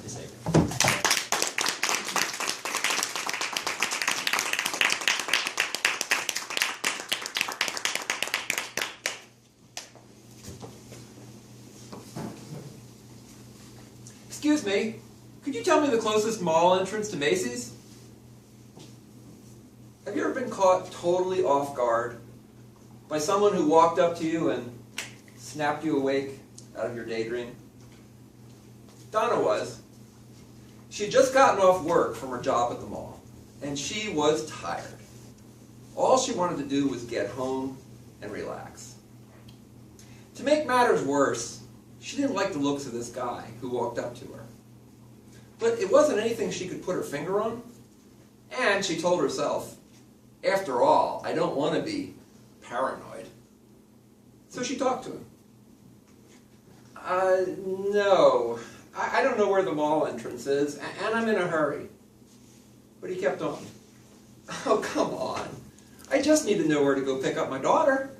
be safe. Excuse me, could you tell me the closest mall entrance to Macy's? Have you ever been caught totally off guard by someone who walked up to you and snapped you awake out of your daydream? Donna was. She had just gotten off work from her job at the mall, and she was tired. All she wanted to do was get home and relax. To make matters worse, she didn't like the looks of this guy who walked up to her. But it wasn't anything she could put her finger on, and she told herself, after all, I don't want to be paranoid. So she talked to him. No, I don't know where the mall entrance is, and I'm in a hurry. But he kept on. Oh, come on. I just need to know where to go pick up my daughter.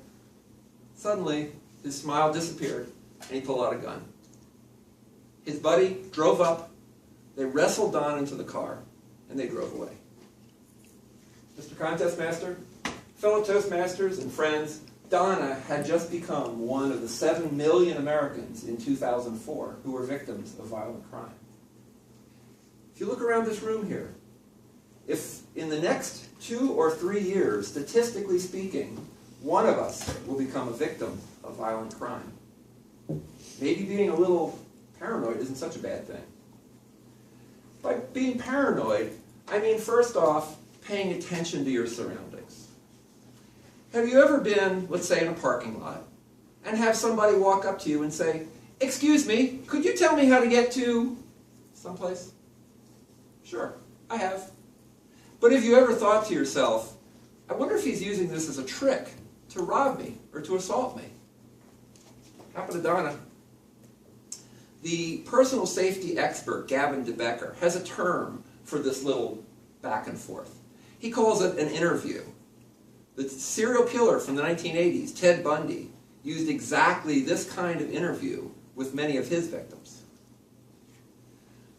Suddenly, his smile disappeared, and he pulled out a gun. His buddy drove up, they wrestled Don into the car, and they drove away. Mr. Contest Master, fellow Toastmasters, and friends, Donna had just become one of the 7 million Americans in 2004 who were victims of violent crime. If you look around this room here, if in the next 2 or 3 years, statistically speaking, one of us will become a victim of violent crime, maybe being a little paranoid isn't such a bad thing. By being paranoid, I mean first off, paying attention to your surroundings. Have you ever been, let's say, in a parking lot, and have somebody walk up to you and say, "Excuse me, could you tell me how to get to someplace?" Sure, I have. But have you ever thought to yourself, I wonder if he's using this as a trick to rob me or to assault me? Happened to Donna. The personal safety expert, Gavin DeBecker, has a term for this little back and forth. He calls it an interview. The serial killer from the 1980s, Ted Bundy, used exactly this kind of interview with many of his victims.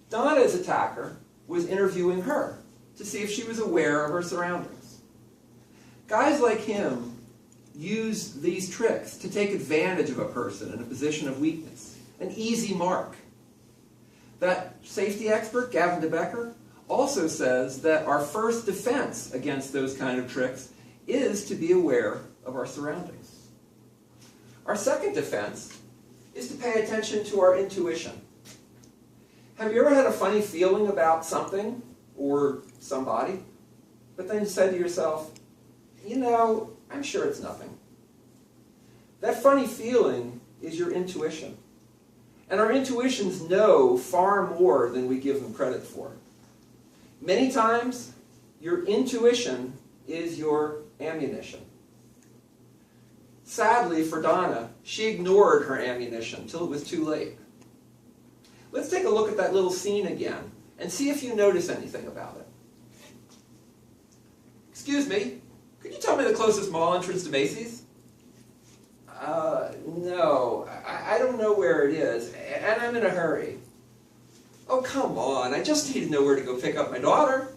Donna's attacker was interviewing her to see if she was aware of her surroundings. Guys like him use these tricks to take advantage of a person in a position of weakness, an easy mark. That safety expert, Gavin DeBecker, also says that our first defense against those kind of tricks is to be aware of our surroundings. Our second defense is to pay attention to our intuition. Have you ever had a funny feeling about something or somebody, but then you said to yourself, you know, I'm sure it's nothing? That funny feeling is your intuition. And our intuitions know far more than we give them credit for. Many times, your intuition is your ammunition. Sadly for Donna, she ignored her ammunition until it was too late. Let's take a look at that little scene again and see if you notice anything about it. Excuse me, could you tell me the closest mall entrance to Macy's? No, I don't know where it is, and I'm in a hurry. Oh, come on, I just need to know where to go pick up my daughter.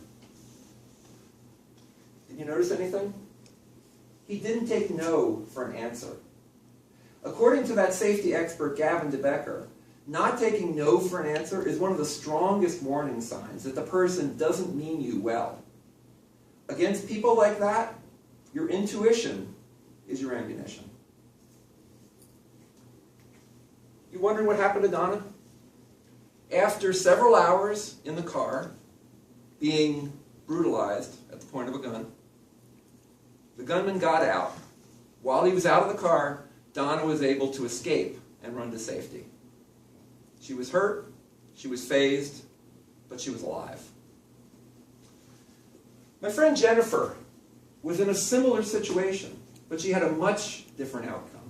Did you notice anything? He didn't take no for an answer. According to that safety expert, Gavin DeBecker, not taking no for an answer is one of the strongest warning signs that the person doesn't mean you well. Against people like that, your intuition is your ammunition. You wondering what happened to Donna? After several hours in the car, being brutalized at the point of a gun, the gunman got out. While he was out of the car, Donna was able to escape and run to safety. She was hurt, she was phased, but she was alive. My friend Jennifer was in a similar situation, but she had a much different outcome.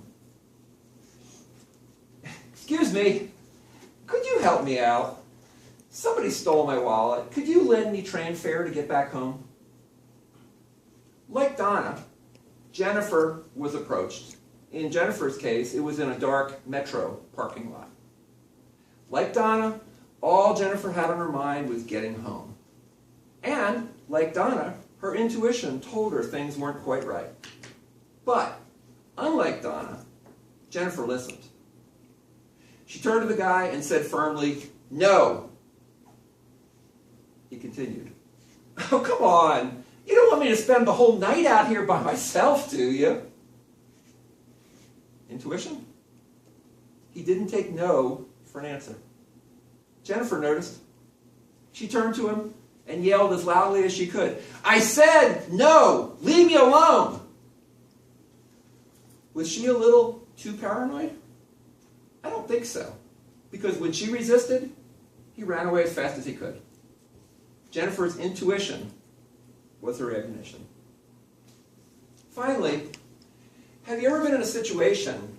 Excuse me, could you help me out? Somebody stole my wallet. Could you lend me train fare to get back home? Like Donna, Jennifer was approached. In Jennifer's case, it was in a dark metro parking lot. Like Donna, All Jennifer had on her mind was getting home. And, like Donna, her intuition told her things weren't quite right. But, unlike Donna, Jennifer listened. She turned to the guy and said firmly, "No." He continued, "Oh, come on. You don't want me to spend the whole night out here by myself, do you?" Intuition? He didn't take no for an answer. Jennifer noticed. She turned to him and yelled as loudly as she could, "I said no! Leave me alone!" Was she a little too paranoid? I don't think so, because when she resisted, he ran away as fast as he could. Jennifer's intuition was her ammunition. Finally, have you ever been in a situation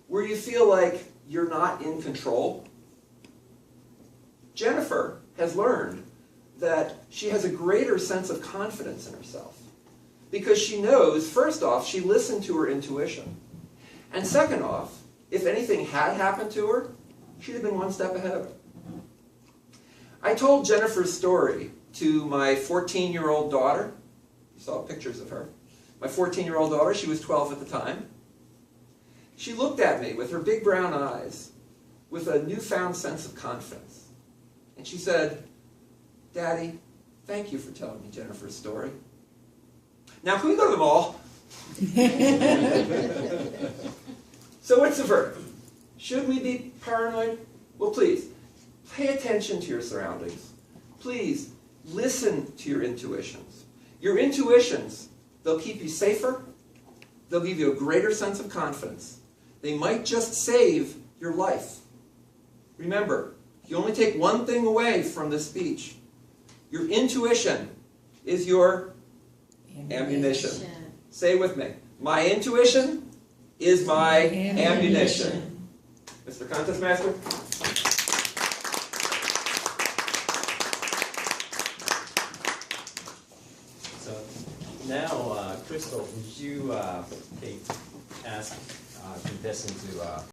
where you feel like you're not in control? Jennifer has learned that she has a greater sense of confidence in herself because she knows, first off, she listened to her intuition. And second off, if anything had happened to her, she'd have been one step ahead of it. I told Jennifer's story to my 14-year-old daughter. You saw pictures of her. My 14-year-old daughter, she was 12 at the time. She looked at me with her big brown eyes with a newfound sense of confidence. And she said, "Daddy, thank you for telling me Jennifer's story. Now, can we go to the mall?" So what's the verdict? Should we be paranoid? Well, please, pay attention to your surroundings. Please, listen to your intuitions. Your intuitions, they'll keep you safer. They'll give you a greater sense of confidence. They might just save your life. Remember, you only take one thing away from this speech. Your intuition is your ammunition. Say it with me. My intuition is my ammunition. Mr. Contest Master? So now, Crystal, would you ask contestant to